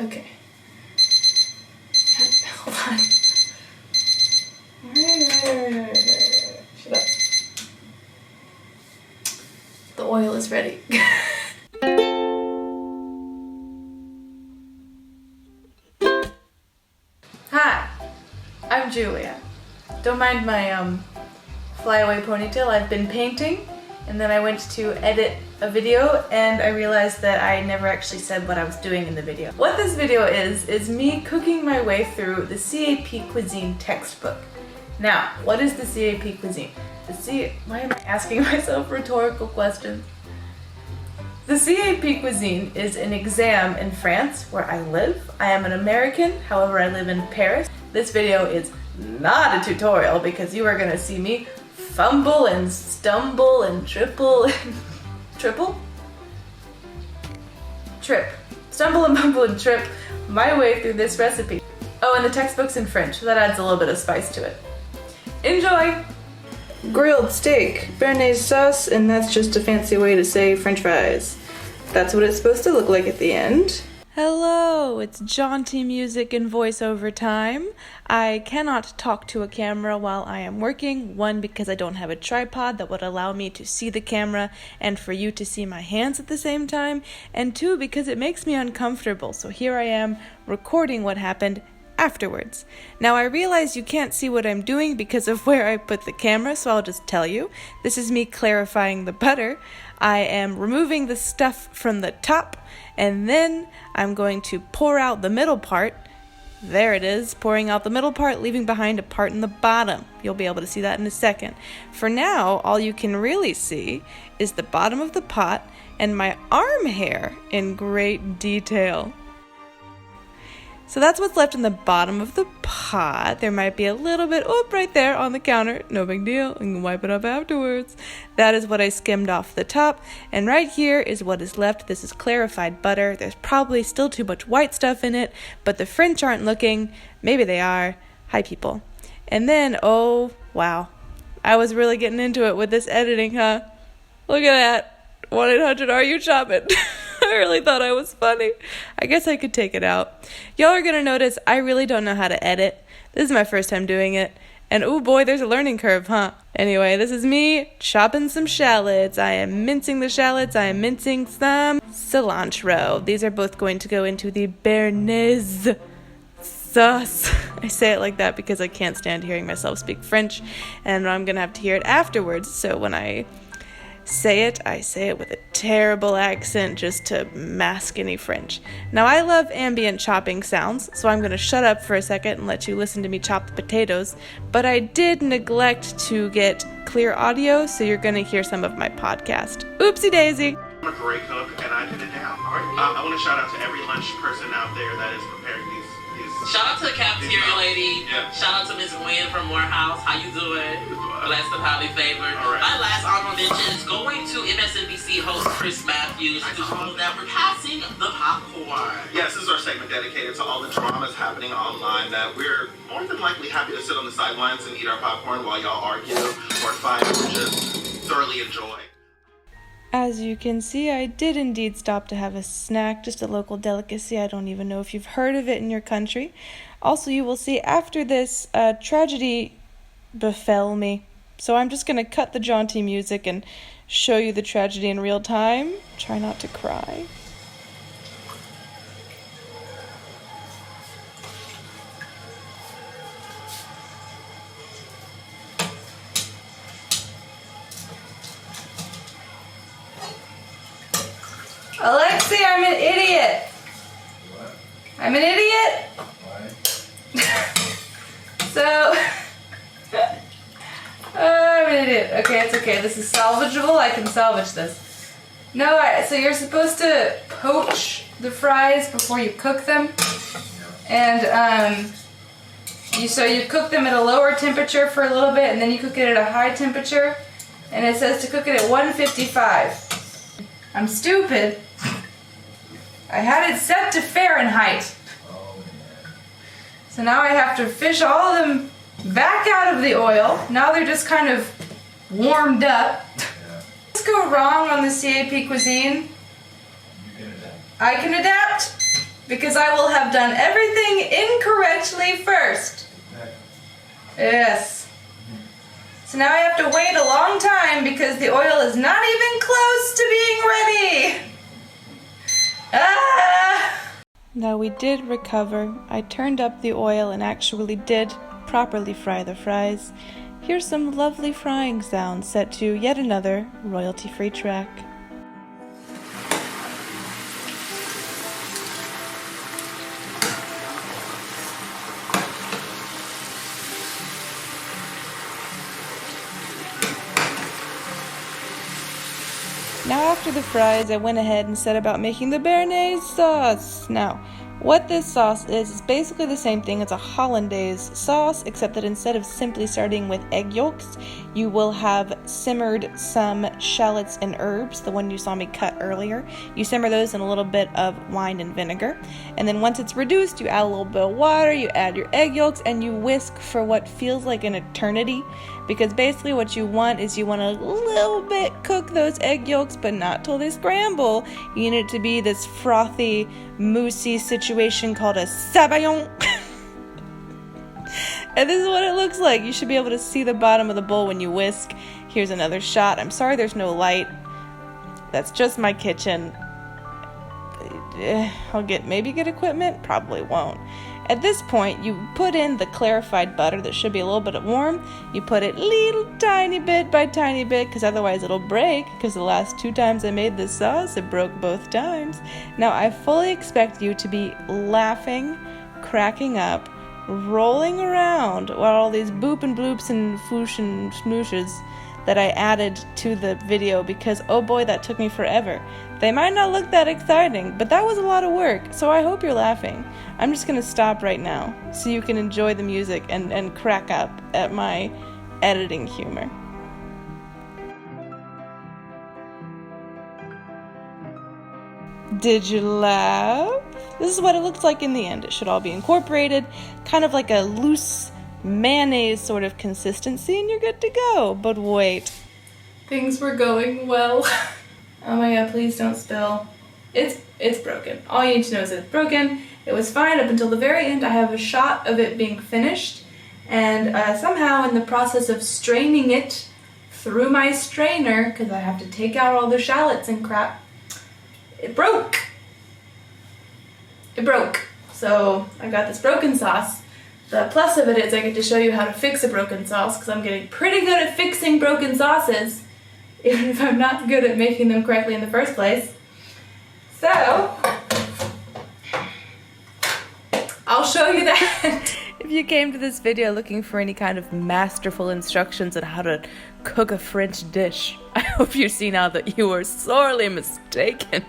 Okay. Hold on. Alright. Shut up. The oil is ready. Hi, I'm Julia. Don't mind my flyaway ponytail. I've been painting, and then I went to edit a video and I realized that I never actually said what I was doing in the video. What this video is me cooking my way through the CAP Cuisine textbook. Now, what is the CAP Cuisine? Why am I asking myself rhetorical questions? The CAP Cuisine is an exam in France where I live. I am an American, however I live in Paris. This video is not a tutorial because you are gonna see me fumble and stumble and stumble and bumble and trip my way through this recipe. Oh, and the textbook's in French, so that adds a little bit of spice to it. Enjoy! Grilled steak, Bearnaise sauce, and that's just a fancy way to say French fries. That's what it's supposed to look like at the end. Hello, it's jaunty music and voiceover time. I cannot talk to a camera while I am working. One, because I don't have a tripod that would allow me to see the camera and for you to see my hands at the same time. And two, because it makes me uncomfortable. So here I am recording what happened afterwards. Now I realize you can't see what I'm doing because of where I put the camera, so I'll just tell you. This is me clarifying the butter. I am removing the stuff from the top, and then I'm going to pour out the middle part. There it is, pouring out the middle part, leaving behind a part in the bottom. You'll be able to see that in a second. For now, all you can really see is the bottom of the pot and my arm hair in great detail. So that's what's left in the bottom of the pot. There might be a little bit, right there on the counter. No big deal, I can wipe it up afterwards. That is what I skimmed off the top. And right here is what is left. This is clarified butter. There's probably still too much white stuff in it, but the French aren't looking. Maybe they are. Hi, people. And then, oh, wow. I was really getting into it with this editing, huh? Look at that. 1-800-ARE-YOU-CHOPPIT? I really thought I was funny. I guess I could take it out. Y'all are gonna notice I really don't know how to edit. This is my first time doing it. And oh boy, there's a learning curve, huh? Anyway, this is me chopping some shallots. I am mincing the shallots. I am mincing some cilantro. These are both going to go into the Bearnaise sauce. I say it like that because I can't stand hearing myself speak French, and I'm gonna have to hear it afterwards. So when I say it with a terrible accent just to mask any French. Now I love ambient chopping sounds, so I'm going to shut up for a second and let you listen to me chop the potatoes, but I did neglect to get clear audio, so you're going to hear some of my podcast. Oopsie daisy! I'm a great cook, and I did it down. I want to shout out to every lunch person out there that is preparing these. Shout out to the cafeteria lady. Yeah. Shout out to Miss Gwen from Morehouse. How you doing? Blessed and highly favored. Right. My last honorable mention is going to MSNBC host Chris Matthews to show that we're passing the popcorn. Yes, this is our segment dedicated to all the dramas happening online that we're more than likely happy to sit on the sidelines and eat our popcorn while y'all argue or fight or just thoroughly enjoy. As you can see, I did indeed stop to have a snack, just a local delicacy. I don't even know if you've heard of it in your country. Also, you will see after this, tragedy befell me. So I'm just going to cut the jaunty music and show you the tragedy in real time. Try not to cry. Alexi, I'm an idiot. What? I'm an idiot. Why? So, I'm an idiot. Okay, it's okay. This is salvageable. I can salvage this. No, so you're supposed to poach the fries before you cook them, and you cook them at a lower temperature for a little bit, and then you cook it at a high temperature, and it says to cook it at 155. I'm stupid. I had it set to Fahrenheit. Oh, man. So now I have to fish all of them back out of the oil. Now they're just kind of warmed up. Yeah. What's go wrong on the CAP Cuisine? You can adapt. I can adapt? Because I will have done everything incorrectly first. Yes. So now I have to wait a long time because the oil is not even close to being ready. Ah! Now we did recover. I turned up the oil and actually did properly fry the fries. Here's some lovely frying sounds set to yet another royalty-free track. Now after the fries, I went ahead and set about making the Bearnaise sauce. Now, what this sauce is basically the same thing as a hollandaise sauce, except that instead of simply starting with egg yolks, you will have simmered some shallots and herbs, the one you saw me cut earlier. You simmer those in a little bit of wine and vinegar, and then once it's reduced, you add a little bit of water, you add your egg yolks, and you whisk for what feels like an eternity, because basically what you want is you want to a little bit cook those egg yolks, but not till they scramble. You need it to be this frothy, moussey situation called a sabayon. And this is what it looks like. You should be able to see the bottom of the bowl when you whisk. Here's another shot. I'm sorry there's no light. That's just my kitchen. I'll maybe get equipment. Probably won't. At this point, you put in the clarified butter that should be a little bit warm. You put it little tiny bit by tiny bit, because otherwise it'll break, because the last 2 times I made this sauce, it broke both times. Now, I fully expect you to be laughing, cracking up, rolling around while all these boop and bloops and foosh and smooshes that I added to the video, because oh boy, that took me forever. They might not look that exciting, but that was a lot of work, so I hope you're laughing. I'm just gonna stop right now so you can enjoy the music and crack up at my editing humor. Did you laugh? This is what it looks like in the end. It should all be incorporated, kind of like a loose mayonnaise sort of consistency, and you're good to go. But wait. Things were going well. Oh my god, please don't spill. It's broken. All you need to know is it's broken. It was fine up until the very end. I have a shot of it being finished, and somehow in the process of straining it through my strainer, because I have to take out all the shallots and crap, it broke. It broke. So I got this broken sauce. The plus of it is I get to show you how to fix a broken sauce, because I'm getting pretty good at fixing broken sauces, even if I'm not good at making them correctly in the first place. So, I'll show you that. If you came to this video looking for any kind of masterful instructions on how to cook a French dish, I hope you see now that you were sorely mistaken.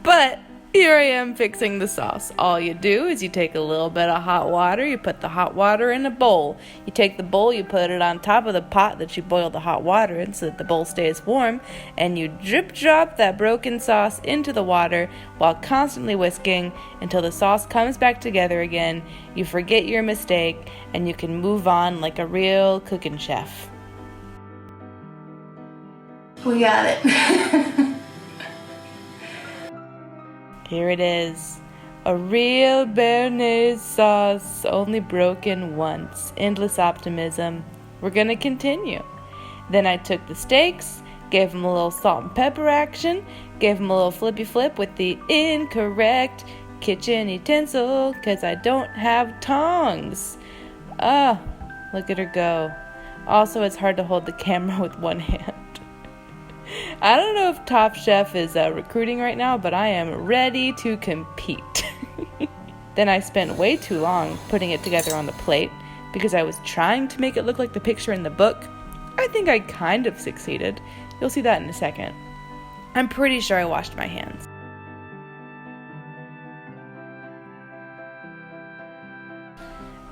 But here I am fixing the sauce. All you do is you take a little bit of hot water, you put the hot water in a bowl. You take the bowl, you put it on top of the pot that you boiled the hot water in so that the bowl stays warm, and you drip drop that broken sauce into the water while constantly whisking until the sauce comes back together again. You forget your mistake and you can move on like a real cooking chef. We got it. Here it is, a real Bearnaise sauce, only broken once. Endless optimism. We're gonna continue. Then I took the steaks, gave them a little salt and pepper action, gave them a little flippy flip with the incorrect kitchen utensil, cause I don't have tongs. Ah, look at her go. Also, it's hard to hold the camera with one hand. I don't know if Top Chef is recruiting right now, but I am ready to compete. Then I spent way too long putting it together on the plate because I was trying to make it look like the picture in the book. I think I kind of succeeded. You'll see that in a second. I'm pretty sure I washed my hands.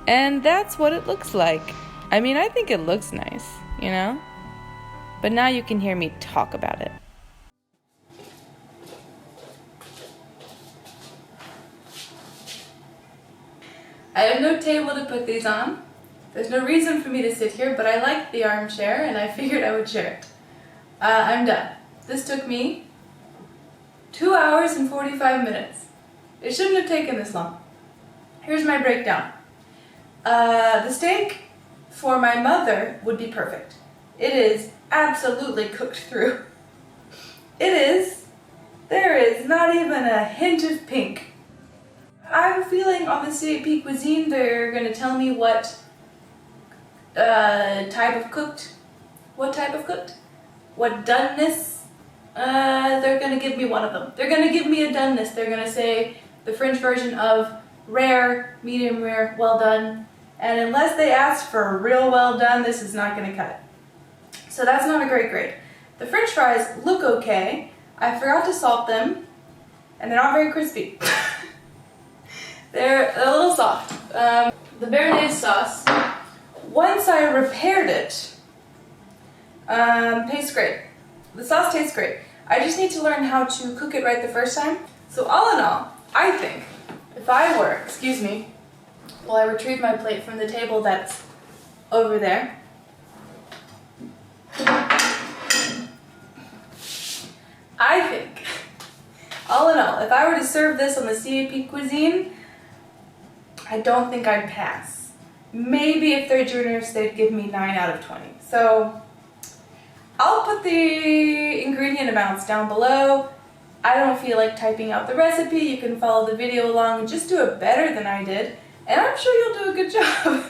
And that's what it looks like. I mean, I think it looks nice, you know? But now you can hear me talk about it. I have no table to put these on. There's no reason for me to sit here, but I like the armchair and I figured I would share it. I'm done. This took me 2 hours and 45 minutes. It shouldn't have taken this long. Here's my breakdown. The steak for my mother would be perfect. It is absolutely cooked through. It is. There is not even a hint of pink. I have a feeling on the CAP Cuisine they're going to tell me what type of cooked, what doneness, they're going to give me one of them. They're going to give me a doneness. They're going to say the French version of rare, medium rare, well done. And unless they ask for a real well done, this is not going to cut it. So that's not a great grade. The French fries look okay. I forgot to salt them, and they're not very crispy. They're a little soft. The Bearnaise sauce, once I repaired it, tastes great. The sauce tastes great. I just need to learn how to cook it right the first time. So all in all, I think if I were, excuse me, while I retrieve my plate from the table that's over there. I think, all in all, if I were to serve this on the CAP Cuisine, I don't think I'd pass. Maybe if they're generous, they'd give me 9 out of 20. So I'll put the ingredient amounts down below. I don't feel like typing out the recipe. You can follow the video along and just do it better than I did. And I'm sure you'll do a good job.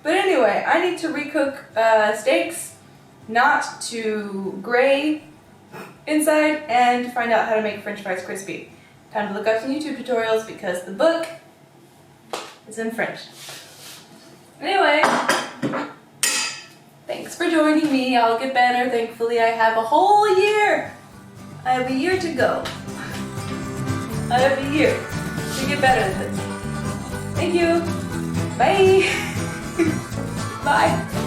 But anyway, I need to recook steaks, not to gray inside, and find out how to make French fries crispy. Time to look up some YouTube tutorials because the book is in French. Anyway, thanks for joining me. I'll get better. Thankfully, I have a whole year. I have a year to go. I have a year to get better at this. Thank you. Bye. Bye.